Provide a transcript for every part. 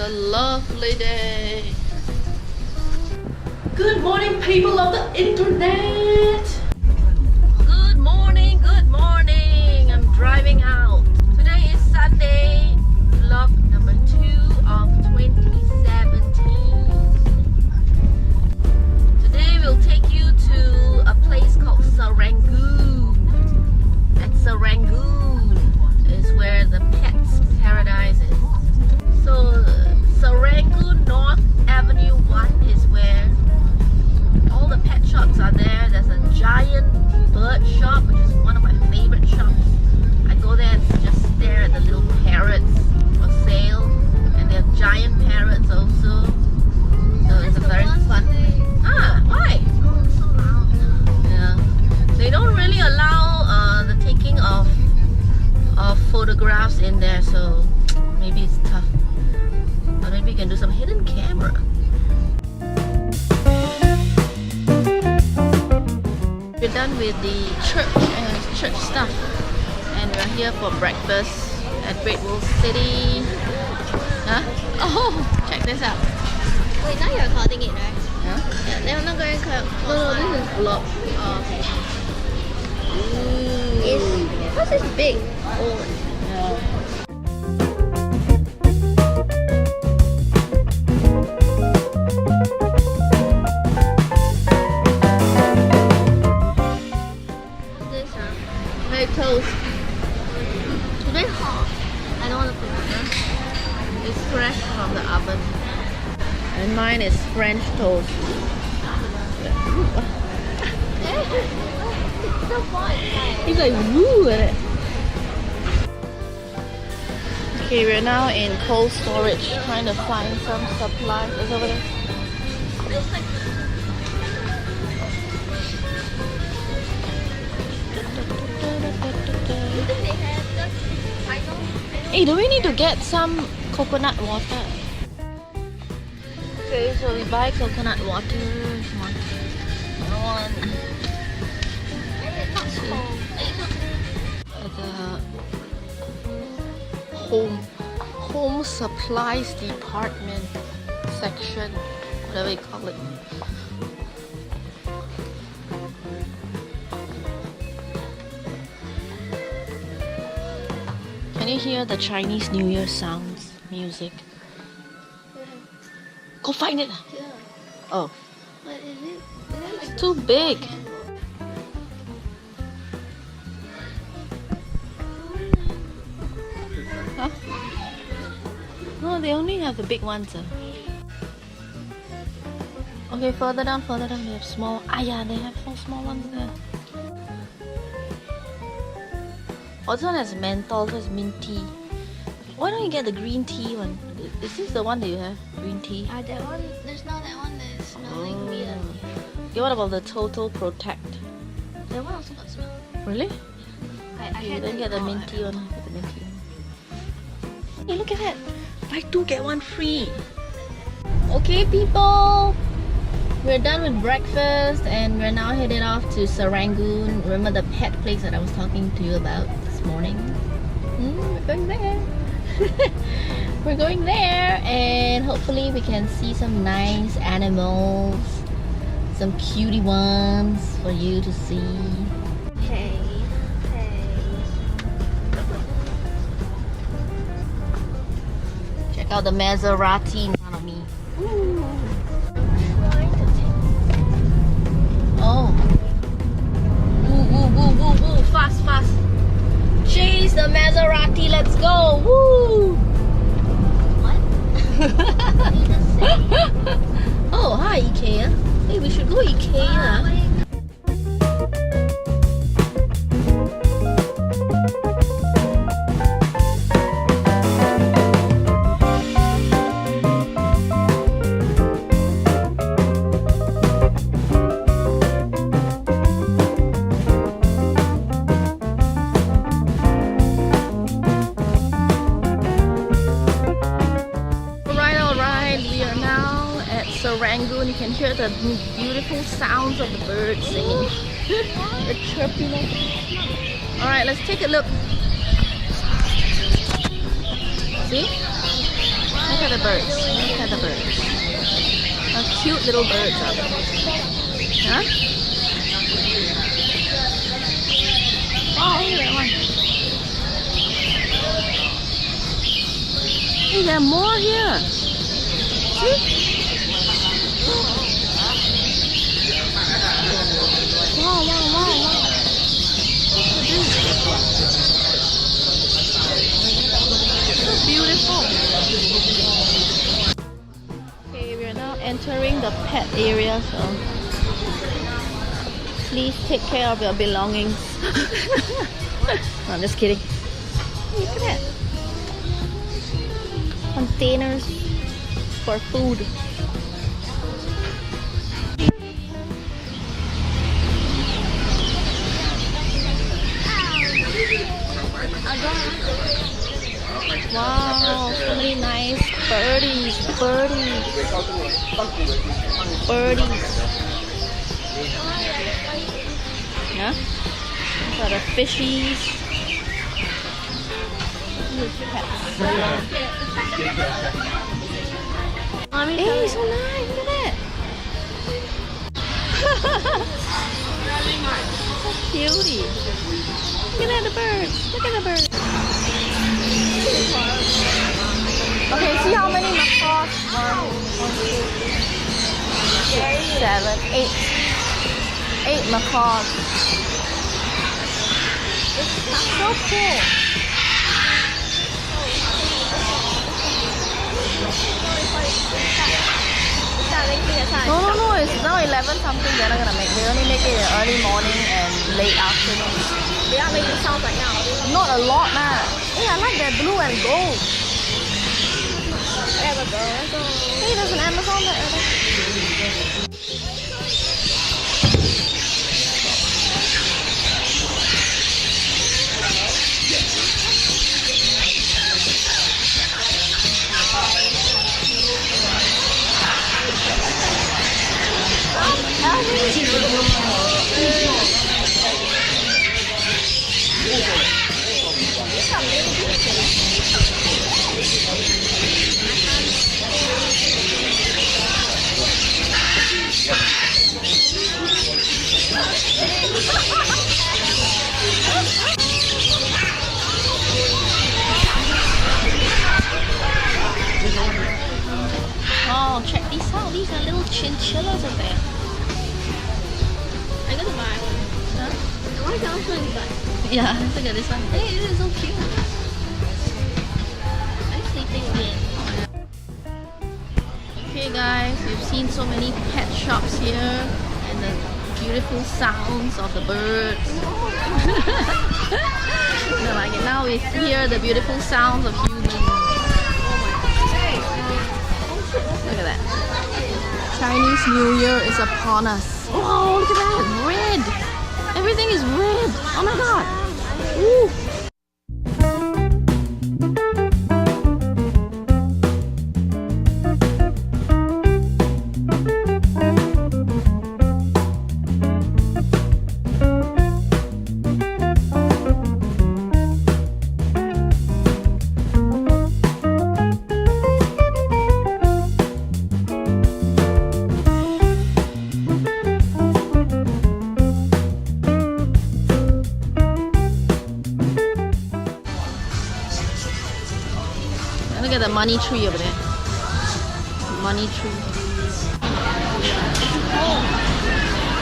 a lovely day. Good morning, people of the internet. Good morning, good morning. I'm driving out. Today is Sunday, vlog number 2 of 2017. Today we'll take you to a place called Serangoon. At Serangoon is where the pets paradise is. So Serangoon North Avenue 1 is where all the pet shops are there. There's a giant bird shop, which is one of my favorite shops. I go there and just stare at the little parrots for sale, and there are giant parrots also. So it's a very fun place. Ah, why? Yeah, they don't really allow the taking of photographs in there, so maybe it's tough. But maybe you can do some hidden camera. We're done with the church stuff, and we're here for breakfast at Great Wall City. Huh? Oh, check this out. Wait, now you're recording it, right? Huh? Yeah, they're not going to No, this is vlog. Oh, okay. Ooh. What's this big? Oh. Yeah. This, Hey, toast. It's very hot. I don't want to put it. It's fresh from the oven. And mine is French toast. It's so fun. He's like, woo at it. Okay, we're now in cold storage trying to find some supplies. It's over there. Hey, do we need to get some coconut water? Okay, so we buy coconut water. One. The home supplies department section, whatever you call it. Can you hear the Chinese New Year sounds, music? Go find it. Yeah. Oh, What is it? it's too big. Huh? No, they only have the big ones. Okay, further down, they have small. Ah, yeah, they have some small ones there. Oh, this one has menthol, this is mint tea. Why don't you get the green tea one? Is this the one that you have? Green tea? That one, there's not that one that's smelling weird. Okay, what about the Total Protect? That one also got smell. Really? I You had then that get the before. mint tea one. Get the mint tea one. Hey, look at that! Buy 2 get 1 free. Okay, people, we're done with breakfast and we're now headed off to Serangoon. Remember the pet place that I was talking to you about this morning? We're going there. We're going there, and hopefully we can see some nice animals, some cutie ones for you to see. Hey. Check out the Maserati in front of me. Ooh. Oh. Woo, fast. Chase the Maserati, let's go. Woo. What? You just say. Oh, hi IKEA. Hey, we should go IKEA. Serangoon, you can hear the beautiful sounds of the birds singing. The chirpiness. Alright, let's take a look. See? Look at the birds. Look at the birds. How cute little birds are they? Huh? Wow, look at that one. Hey, there are more here. See? Wow, wow, wow, wow. So beautiful. Okay, we are now entering the pet area, so please take care of your belongings. No, I'm just kidding. Look at that. Containers for food. Wow, so many nice birdies. Yeah? These are the fishies. Hey, so nice, look at that. So cutie. Look at the birds. Look at the birds. Okay, see how many macaws? 1, 2, 6, 7, 8. 8 macaws. It's so cool. No, it's now 11 something. They're not gonna make. They only make it in early morning and late afternoon. They are making sounds right now. Not a lot, nah. Hey, I like that blue and gold. There we go. Hey, there's an Amazon there. Oh, check these out. These are little chinchillas over there. I gotta buy one. Huh? I want to go to the bus. Yeah, look at this one. Hey, this is so cute. I'm sleeping again. Okay guys, we've seen so many pet shops here and the beautiful sounds of the birds. No, like now we hear the beautiful sounds of humans. Look at that. Chinese New Year is upon us. Oh, look at that. Red. Everything is red. Oh my god. Ooh. Look at the money tree over there. Money tree.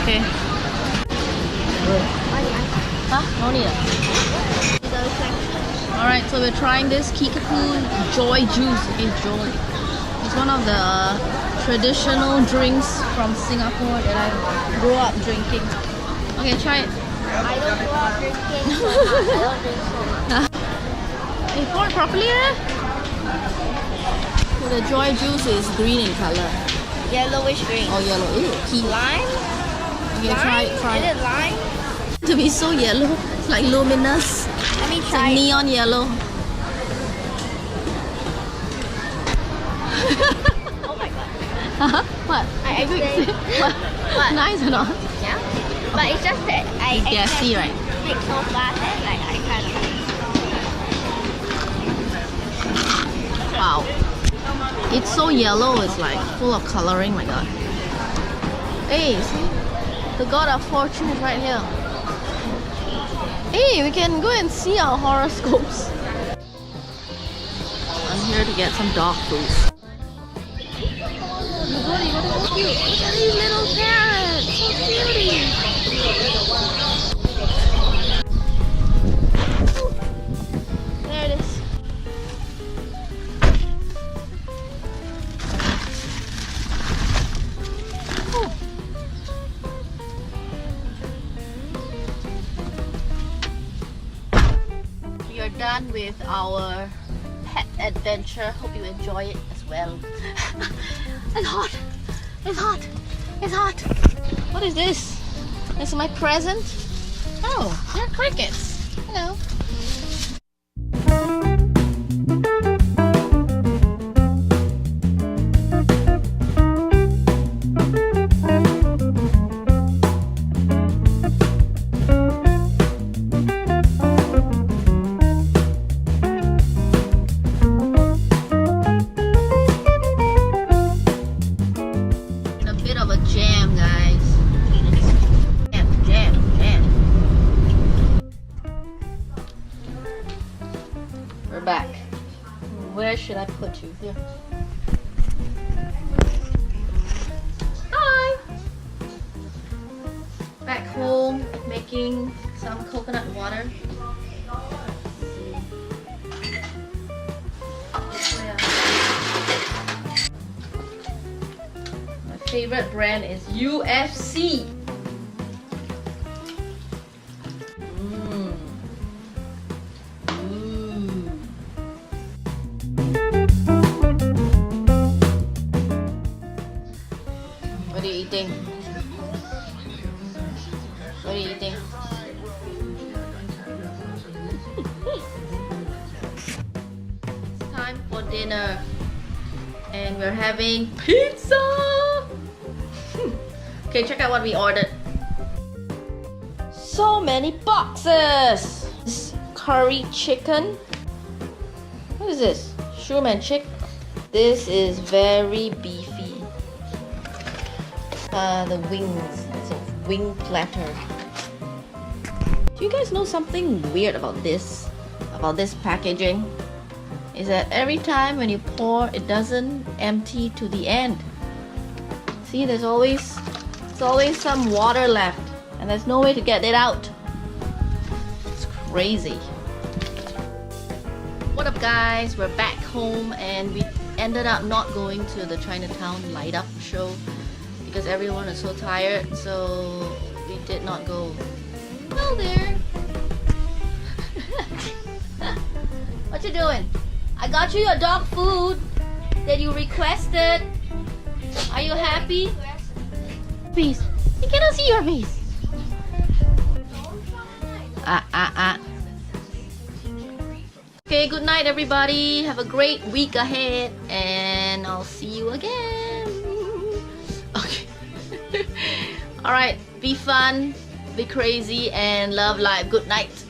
Okay. Huh? No need. Alright, so we're trying this Kickapoo Joy Juice. Okay, Joy. It's one of the traditional drinks from Singapore that I grew up drinking. Okay, try it. I don't grow up drinking soda. I don't drink soda. Hey, pour it properly there. So the Joy Juice is green in color. Yellowish green. Oh, yellow. Ew, key. Lime? Okay, try Is it. it lime? To be so yellow, it's like luminous. Let me It's try like it. neon yellow. Oh my god. What? I agree. What? Nice or not? Yeah. But it's just that I Gassy, right? take so fast that like I kind of Wow. It's so yellow, it's like full of coloring, my god. Hey, see? The god of fortune is right here. Hey, we can go and see our horoscopes. I'm here to get some dog food. You got it, so cute. Look at these little parrots, so cutie. There it is. We are done with our pet adventure. Hope you enjoy it as well. It's hot. It's hot. It's hot. What is this? This is my present. Oh, they're crickets. Hello. Back. Where should I put you? Here. Hi! Back home making some coconut water. My favorite brand is UFC. What are you eating? What are you eating? It's time for dinner. And we're having pizza! Okay, check out what we ordered. So many boxes! This curry chicken. What is this? Shroom and chick. This is very beefy. The wings. It's a wing platter. Do you guys know something weird about this? About this packaging? Is that every time when you pour, it doesn't empty to the end. See, there's always some water left, and there's no way to get it out. It's crazy. What up, guys? We're back home, and we ended up not going to the Chinatown light up show because everyone is so tired, so we did not go. Hello there. What you doing? I got you your dog food that you requested. Are you happy? Face. I cannot see your face. Okay, good night everybody. Have a great week ahead, and I'll see you again. Okay. Alright, be fun, be crazy, and love life. Good night.